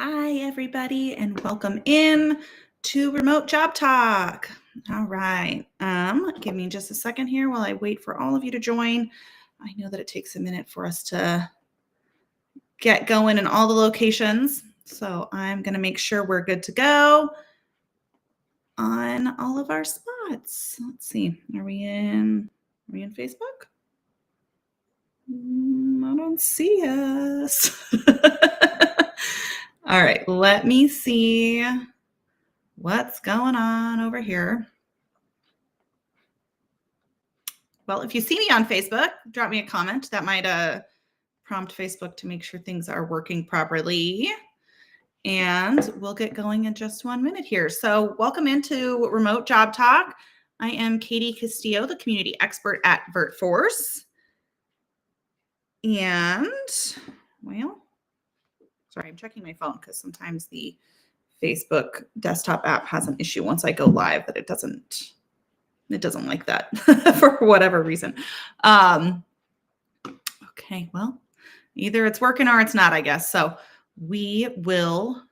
Hi, everybody, and welcome in to Remote Job Talk. All right. Give me just a second here while I wait for all of you to join. I know that it takes a minute for us to get going in all the locations, so I'm going to make sure we're good to go on all of our spots. Let's see. Are we in Facebook? I don't see us. All right, let me see what's going on over here. Well, if you see me on Facebook, drop me a comment. That might prompt Facebook to make sure things are working properly. And we'll get going in just 1 minute here. So welcome into Remote Job Talk. I am Katie Castillo, the community expert at VirtForce. And, well, sorry, I'm checking my phone because sometimes the Facebook desktop app has an issue once I go live that it doesn't like that for whatever reason. Okay, well, either it's working or it's not, I guess. So we will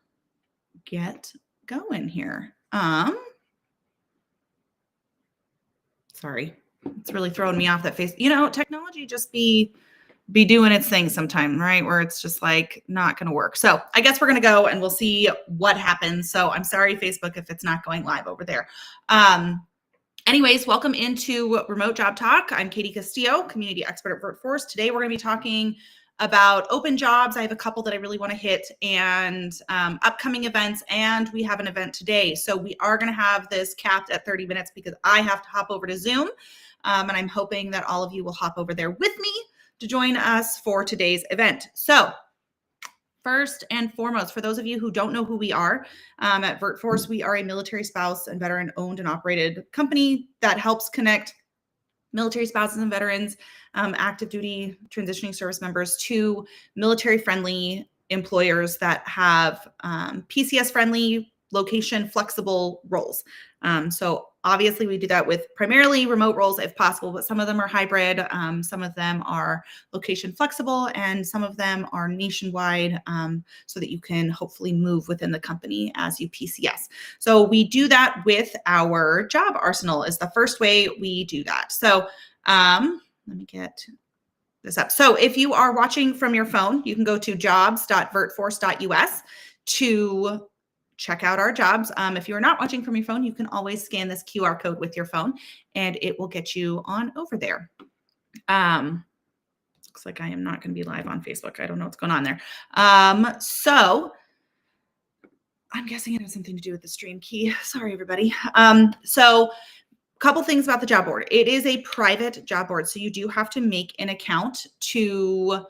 get going here. Sorry, it's really throwing me off that technology just be doing its thing sometime, right? Where it's just like not going to work. So I guess we're going to go and we'll see what happens. So I'm sorry, Facebook, if it's not going live over there. Anyways, welcome into Remote Job Talk. I'm Katie Castillo, community expert at VirtForce. Today, we're going to be talking about open jobs. I have a couple that I really want to hit and upcoming events, and we have an event today. So we are going to have this capped at 30 minutes because I have to hop over to Zoom, and I'm hoping that all of you will hop over there with me to join us for today's event. So first and foremost, for those of you who don't know who we are, at VirtForce, we are a military spouse and veteran owned and operated company that helps connect military spouses and veterans, active duty transitioning service members to military friendly employers that have PCS friendly, location flexible roles. So obviously we do that with primarily remote roles if possible, but some of them are hybrid, some of them are location flexible, and some of them are nationwide, so that you can hopefully move within the company as you PCS. So we do that with our job arsenal is the first way we do that. So let me get this up. So if you are watching from your phone, you can go to jobs.virtforce.us to check out our jobs. If you're not watching from your phone, you can always scan this QR code with your phone and it will get you on over there. Looks like I am not going to be live on Facebook. I don't know what's going on there. So I'm guessing it has something to do with the stream key. Sorry, everybody. So couple things about the job board. It is a private job board, so you do have to make an account to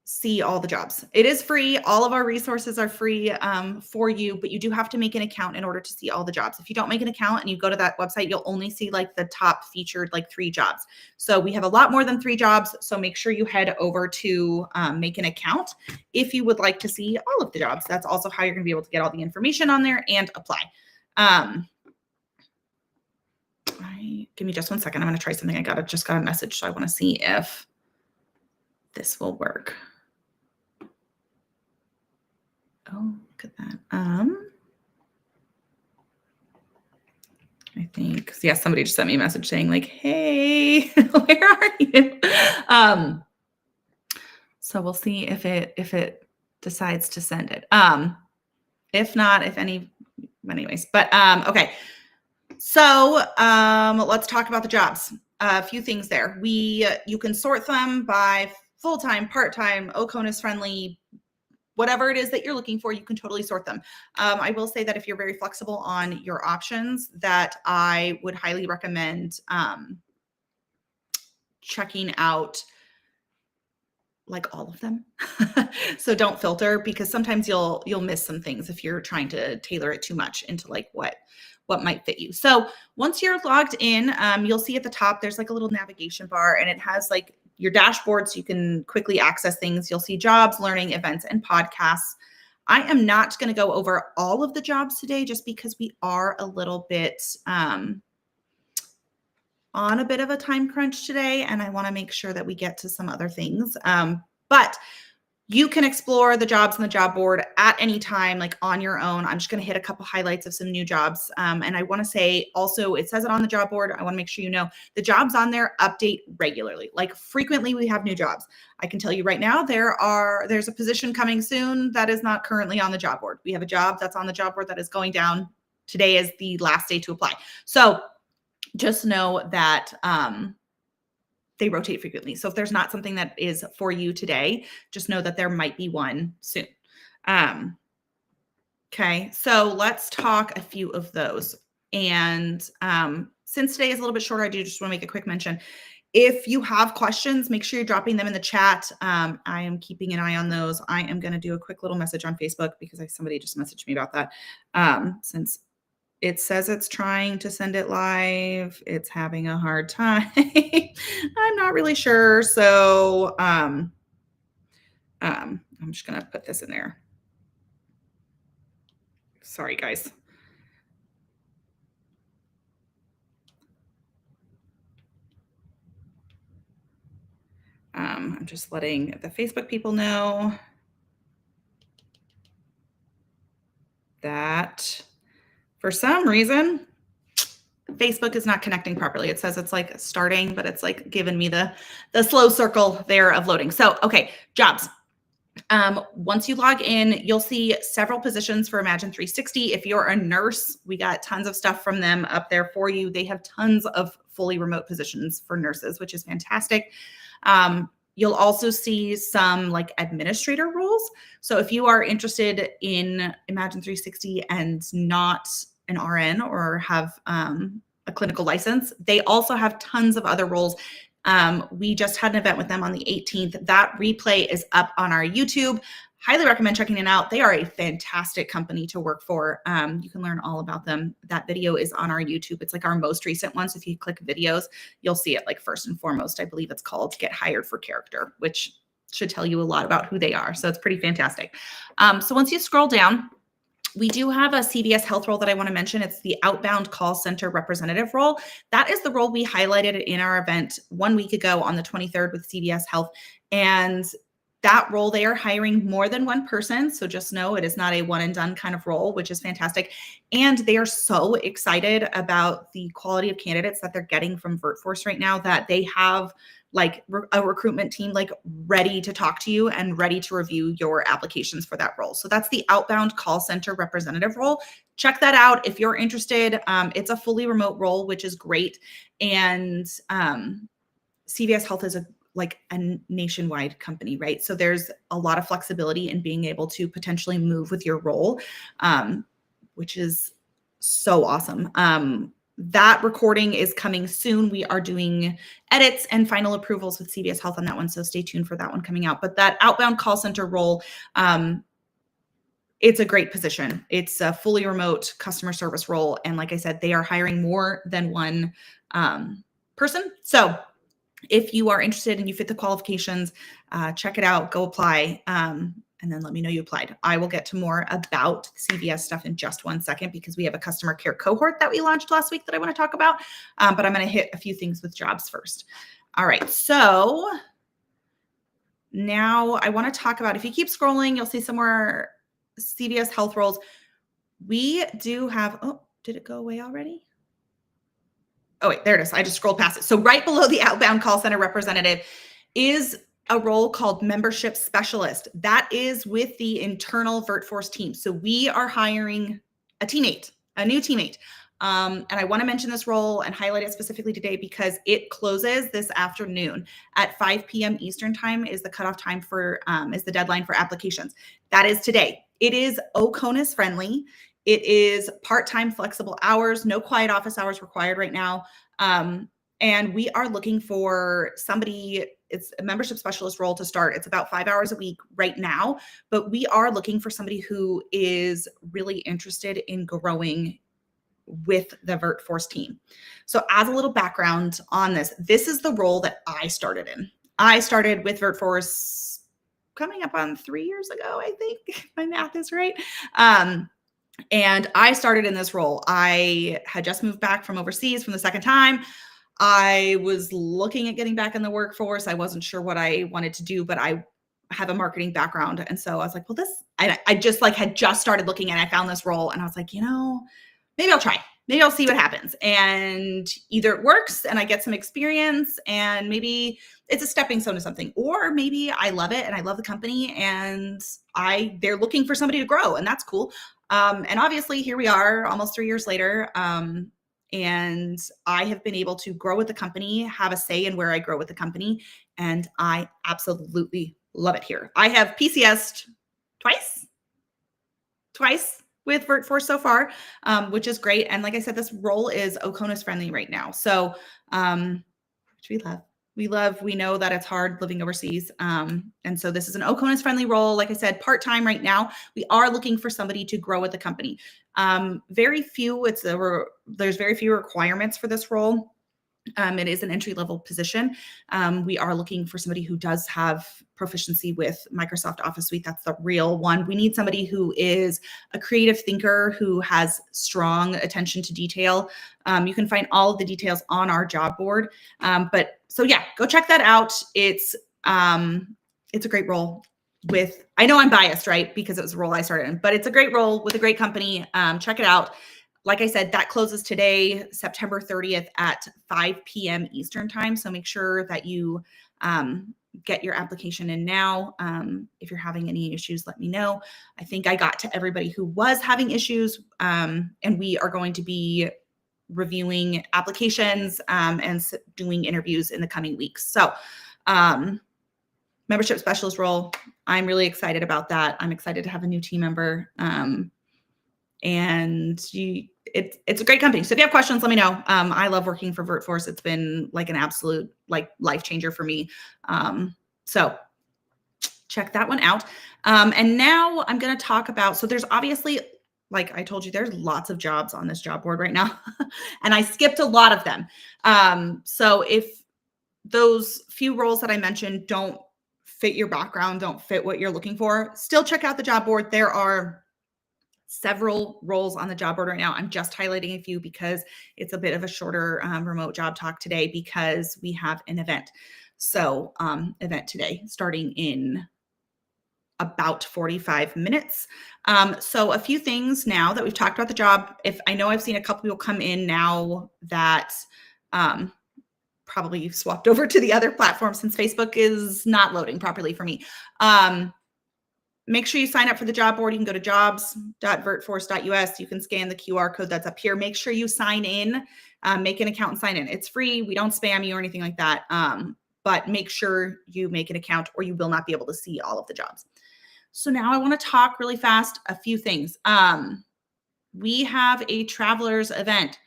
see all the jobs. It is free. All of our resources are free for you, but you do have to make an account in order to see all the jobs. If you don't make an account and you go to that website, you'll only see like the top featured like 3 jobs. So we have a lot more than 3 jobs. So make sure you head over to make an account if you would like to see all of the jobs. That's also how you're going to be able to get all the information on there and apply. Give me just 1 second. I'm going to try something. Just got a message, so I want to see if this will work. Oh, look at that. I think, yeah, somebody just sent me a message saying like, hey, where are you? So we'll see if it decides to send it. If not, anyways, but okay. So let's talk about the jobs. A few things there. You can sort them by full-time, part-time, OCONUS-friendly, whatever it is that you're looking for, you can totally sort them. I will say that if you're very flexible on your options, that I would highly recommend checking out like all of them. So don't filter, because sometimes you'll miss some things if you're trying to tailor it too much into like what might fit you. So once you're logged in, you'll see at the top, there's like a little navigation bar and it has like your dashboard so you can quickly access things. You'll see jobs, learning, events, and podcasts. I am not going to go over all of the jobs today just because we are a little bit on a bit of a time crunch today, and I want to make sure that we get to some other things. But You can explore the jobs on the job board at any time, like on your own. I'm just going to hit a couple highlights of some new jobs. And I want to say also, it says it on the job board. I want to make sure you know the jobs on there update regularly. Like frequently we have new jobs. I can tell you right now, there's a position coming soon that is not currently on the job board. We have a job that's on the job board that is going down. Today is the last day to apply. So just know that they rotate frequently. So if there's not something that is for you today, just know that there might be one soon. Okay, so let's talk a few of those. And since today is a little bit shorter, I do just want to make a quick mention. If you have questions, make sure you're dropping them in the chat. I am keeping an eye on those. I am going to do a quick little message on Facebook because somebody just messaged me about that. Since it says it's trying to send it live, it's having a hard time. I'm not really sure. So I'm just going to put this in there. Sorry, guys. I'm just letting the Facebook people know that for some reason, Facebook is not connecting properly. It says it's like starting, but it's like giving me the slow circle there of loading. So, okay, jobs. Once you log in, you'll see several positions for Imagine 360. If you're a nurse, we got tons of stuff from them up there for you. They have tons of fully remote positions for nurses, which is fantastic. You'll also see some like administrator roles. So if you are interested in Imagine 360 and not an RN or have a clinical license, they also have tons of other roles. We just had an event with them on the 18th. That replay is up on our YouTube. Highly recommend checking it out. They are a fantastic company to work for. You can learn all about them. That video is on our YouTube. It's like our most recent one. So if you click videos, you'll see it like first and foremost. I believe it's called Get Hired for Character, which should tell you a lot about who they are. So it's pretty fantastic. So once you scroll down, we do have a CVS Health role that I want to mention. It's the outbound call center representative role. That is the role we highlighted in our event 1 week ago on the 23rd with CVS Health. And that role, they are hiring more than one person. So just know it is not a one and done kind of role, which is fantastic. And they are so excited about the quality of candidates that they're getting from VirtForce right now that they have like a recruitment team like ready to talk to you and ready to review your applications for that role. So that's the outbound call center representative role. Check that out if you're interested. It's a fully remote role, which is great. And CVS Health is a nationwide company, right? So there's a lot of flexibility in being able to potentially move with your role, which is so awesome. That recording is coming soon. We are doing edits and final approvals with CVS Health on that one. So stay tuned for that one coming out. But that outbound call center role, it's a great position. It's a fully remote customer service role. And like I said, they are hiring more than one person. So if you are interested and you fit the qualifications, check it out, go apply, and then let me know you applied. I will get to more about CVS stuff in just 1 second because we have a customer care cohort that we launched last week that I want to talk about, but I'm going to hit a few things with jobs first. All right, so now I want to talk about, if you keep scrolling, you'll see somewhere CVS Health roles. We do have, oh, did it go away already? Oh, wait, there it is. I just scrolled past it. So right below the outbound call center representative is a role called membership specialist. That is with the internal VirtForce team. So we are hiring a teammate, a new teammate. And I want to mention this role and highlight it specifically today because it closes this afternoon at 5 p.m. Eastern time is the cutoff time for, is the deadline for applications. That is today. It is OCONUS-friendly. It is part-time flexible hours, no quiet office hours required right now. And we are looking for somebody, it's a membership specialist role to start. It's about 5 hours a week right now, but we are looking for somebody who is really interested in growing with the VirtForce team. So as a little background on this, this is the role that I started in. I started with VirtForce coming up on 3 years ago, I think, if my math is right. And I started in this role. I had just moved back from overseas from the second time. I was looking at getting back in the workforce. I wasn't sure what I wanted to do, but I have a marketing background. And so I was like, well, I just like had just started looking and I found this role and I was like, maybe I'll try. Maybe I'll see what happens. And either it works and I get some experience and maybe it's a stepping stone to something, or maybe I love it and I love the company and they're looking for somebody to grow, and that's cool. And obviously here we are almost 3 years later. And I have been able to grow with the company, have a say in where I grow with the company. And I absolutely love it here. I have PCS'd twice with VirtForce so far, which is great. And like I said, this role is OCONUS-friendly right now. So, which we love. We know that it's hard living overseas. And so this is an OCONUS-friendly role. Like I said, part-time right now. We are looking for somebody to grow with the company. There's very few requirements for this role. It is an entry-level position. We are looking for somebody who does have proficiency with Microsoft Office Suite. That's the real one. We need somebody who is a creative thinker, who has strong attention to detail. You can find all of the details on our job board. So yeah, go check that out. It's a great role I know I'm biased, right? Because it was a role I started in, but it's a great role with a great company. Check it out. Like I said, that closes today, September 30th at 5 p.m. Eastern time. So make sure that you get your application in now. If you're having any issues, let me know. I think I got to everybody who was having issues, and we are going to be reviewing applications and doing interviews in the coming weeks. So membership specialist role, I'm really excited about that. I'm excited to have a new team member. And it's a great company. So if you have questions, let me know. I love working for VirtForce. It's been like an absolute life changer for me. So check that one out. And now I'm going to talk about, so there's obviously, like I told you, there's lots of jobs on this job board right now. And I skipped a lot of them. So if those few roles that I mentioned don't fit your background, don't fit what you're looking for, still check out the job board. There are several roles on the job board right now. I'm just highlighting a few because it's a bit of a shorter remote job talk today because we have an event. So event today starting in about 45 minutes. So a few things now that we've talked about the job. I know I've seen a couple people come in now that probably swapped over to the other platform since Facebook is not loading properly for me. Make sure you sign up for the job board. You can go to jobs.virtforce.us. You can scan the QR code that's up here. Make sure you sign in, make an account and sign in. It's free. We don't spam you or anything like that. But make sure you make an account or you will not be able to see all of the jobs. So now I want to talk really fast a few things. We have a travelers event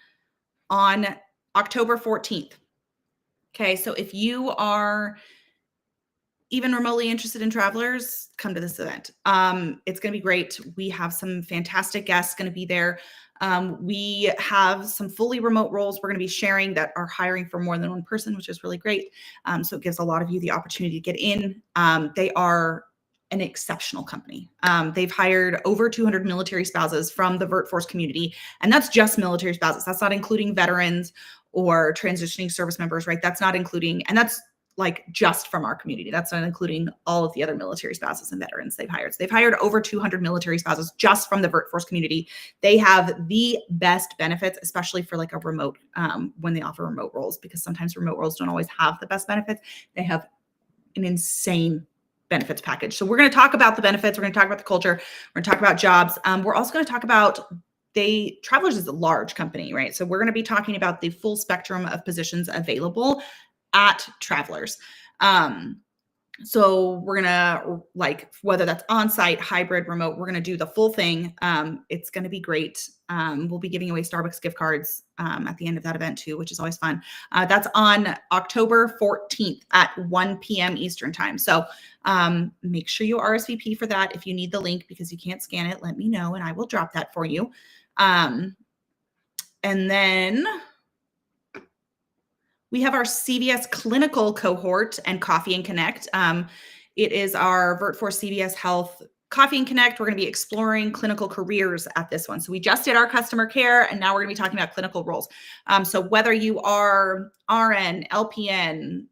on October 14th. Okay, so if you are even remotely interested in travelers, come to this event. It's going to be great. We have some fantastic guests going to be there. We have some fully remote roles we're going to be sharing that are hiring for more than one person, which is really great. So it gives a lot of you the opportunity to get in. They are an exceptional company. They've hired over 200 military spouses from the VirtForce community, and that's just military spouses. That's not including veterans or transitioning service members, right? That's not including, and that's like just from our community. That's not including all of the other military spouses and veterans they've hired. So they've hired over 200 military spouses just from the VirtForce community. They have the best benefits, especially for like a remote, when they offer remote roles, because sometimes remote roles don't always have the best benefits. They have an insane benefits package. So we're going to talk about the benefits. We're going to talk about the culture. We're going to talk about jobs. We're also going to talk about Travelers is a large company, right? So we're going to be talking about the full spectrum of positions available at Travelers. So we're going to, like, whether that's on-site, hybrid, remote, we're going to do the full thing. It's going to be great. We'll be giving away Starbucks gift cards at the end of that event too, which is always fun. That's on October 14th at 1 p.m. Eastern time. So make sure you RSVP for that. If you need the link because you can't scan it, let me know and I will drop that for you. And then we have our CVS clinical cohort and Coffee and Connect. It is our VirtForce CVS Health Coffee and Connect. We're going to be exploring clinical careers at this one. So we just did our customer care, and now we're going to be talking about clinical roles. So whether you are RN, LPN,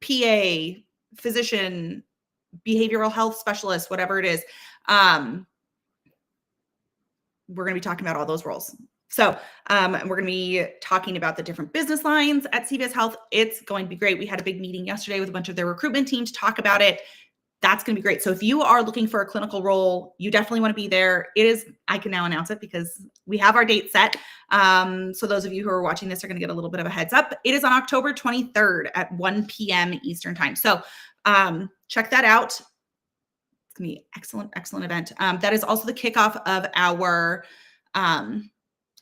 PA, physician, behavioral health specialist, whatever it is. We're going to be talking about all those roles. So we're going to be talking about the different business lines at CVS Health. It's going to be great. We had a big meeting yesterday with a bunch of their recruitment team to talk about it. That's going to be great. So if you are looking for a clinical role, you definitely want to be there. It is, I can now announce it because we have our date set. So those of you who are watching this are going to get a little bit of a heads up. It is on October 23rd at 1 p.m. Eastern time. So check that out. It's going to be excellent, excellent event. That is also the kickoff of our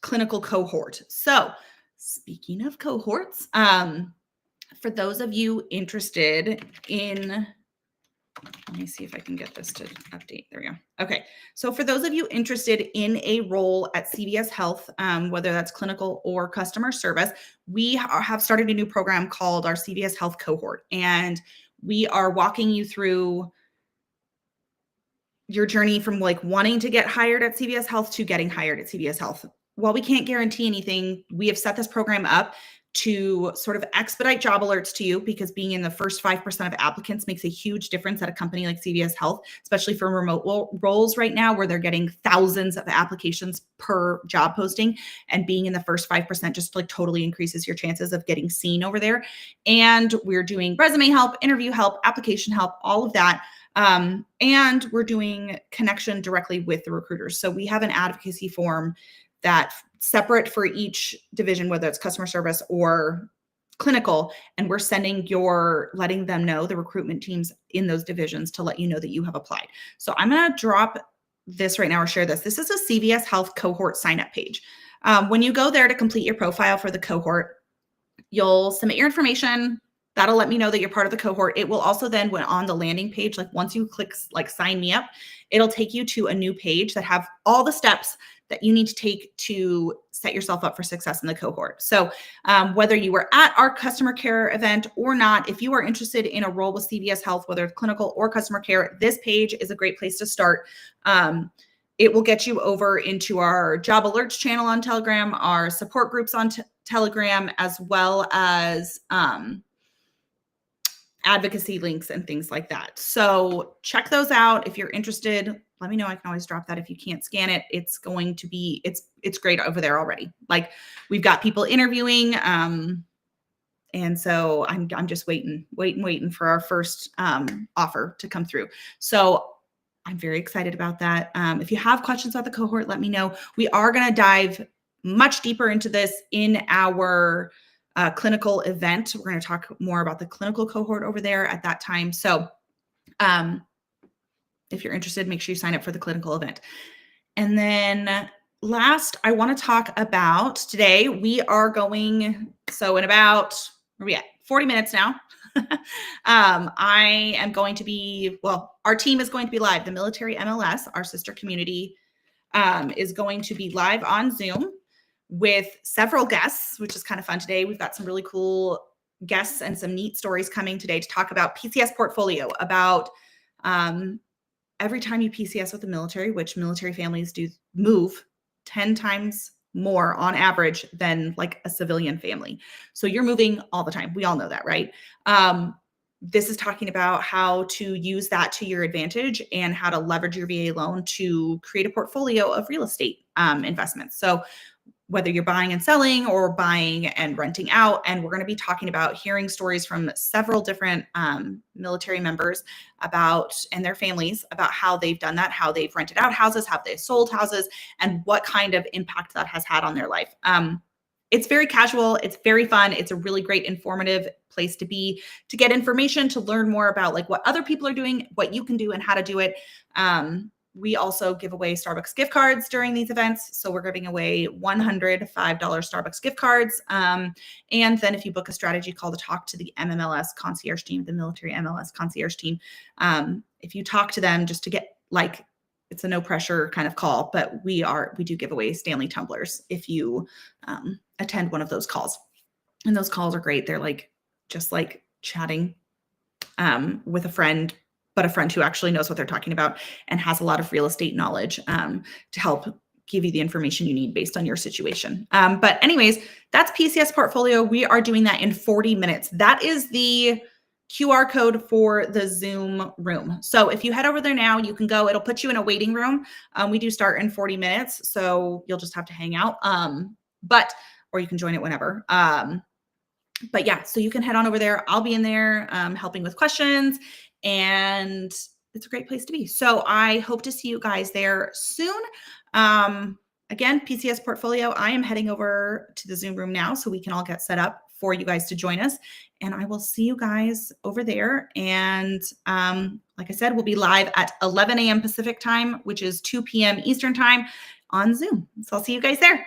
clinical cohort. So speaking of cohorts, for those of you interested in, let me see if I can get this to update. There we go. Okay. So for those of you interested in a role at CVS Health, whether that's clinical or customer service, we have started a new program called our CVS Health cohort. And we are walking you through your journey from like wanting to get hired at CVS Health to getting hired at CVS Health. While we can't guarantee anything, we have set this program up to sort of expedite job alerts to you, because being in the first 5% of applicants makes a huge difference at a company like CVS Health, especially for remote roles right now where they're getting thousands of applications per job posting, and being in the first 5% just like totally increases your chances of getting seen over there. And we're doing resume help, interview help, application help, all of that. And we're doing connection directly with the recruiters. So we have an advocacy form that separate for each division, whether it's customer service or clinical, and we're letting them know, the recruitment teams in those divisions, to let you know that you have applied. So I'm going to drop this right now or share this. This is a CVS Health cohort sign-up page. When you go there to complete your profile for the cohort, you'll submit your information. That'll let me know that you're part of the cohort. It will also then, when on the landing page, like once you click like sign me up, it'll take you to a new page that have all the steps that you need to take to set yourself up for success in the cohort. So whether you were at our customer care event or not, if you are interested in a role with CVS Health, whether it's clinical or customer care, this page is a great place to start. It will get you over into our job alerts channel on Telegram, our support groups on Telegram, as well as advocacy links and things like that. So check those out. If you're interested, let me know. I can always drop that if you can't scan it. It's going to be, it's great over there already. Like, we've got people interviewing. And so I'm just waiting for our first offer to come through. So I'm very excited about that. If you have questions about the cohort, let me know. We are going to dive much deeper into this in our clinical event. We're going to talk more about the clinical cohort over there at that time. So if you're interested, make sure you sign up for the clinical event. And then last, I want to talk about today, we are going, so in about, where are we at? 40 minutes now. I am going to be, well, our team is going to be live. The military MLS, our sister community, is going to be live on Zoom with several guests, which is kind of fun today. We've got some really cool guests and some neat stories coming today to talk about PCS portfolio, about every time you PCS with the military, which military families do move 10 times more on average than like a civilian family. So you're moving all the time. We all know that, right? This is talking about how to use that to your advantage and how to leverage your VA loan to create a portfolio of real estate investments. So whether you're buying and selling or buying and renting out. And we're going to be talking about hearing stories from several different military members about, and their families, about how they've done that, how they've rented out houses, how they've sold houses, and what kind of impact that has had on their life. It's very casual. It's very fun. It's a really great informative place to be, to get information, to learn more about like what other people are doing, what you can do, and how to do it. We also give away Starbucks gift cards during these events. So we're giving away $105 Starbucks gift cards. And then if you book a strategy call to talk to the MMLS concierge team, the military MLS concierge team, if you talk to them just to get like, it's a no pressure kind of call, but we do give away Stanley tumblers if you attend one of those calls. And those calls are great. They're like, just like chatting with a friend, but a friend who actually knows what they're talking about and has a lot of real estate knowledge to help give you the information you need based on your situation. But anyways, that's PCS portfolio. We are doing that in 40 minutes. That is the QR code for the Zoom room. So if you head over there now, you can go, it'll put you in a waiting room. We do start in 40 minutes. So you'll just have to hang out. Or you can join it whenever. But yeah, so you can head on over there. I'll be in there helping with questions, and it's a great place to be. So I hope to see you guys there soon. Again, PCS portfolio, I am heading over to the Zoom room now so we can all get set up for you guys to join us. And I will see you guys over there. And like I said, we'll be live at 11 a.m. Pacific time, which is 2 p.m. Eastern time on Zoom. So I'll see you guys there.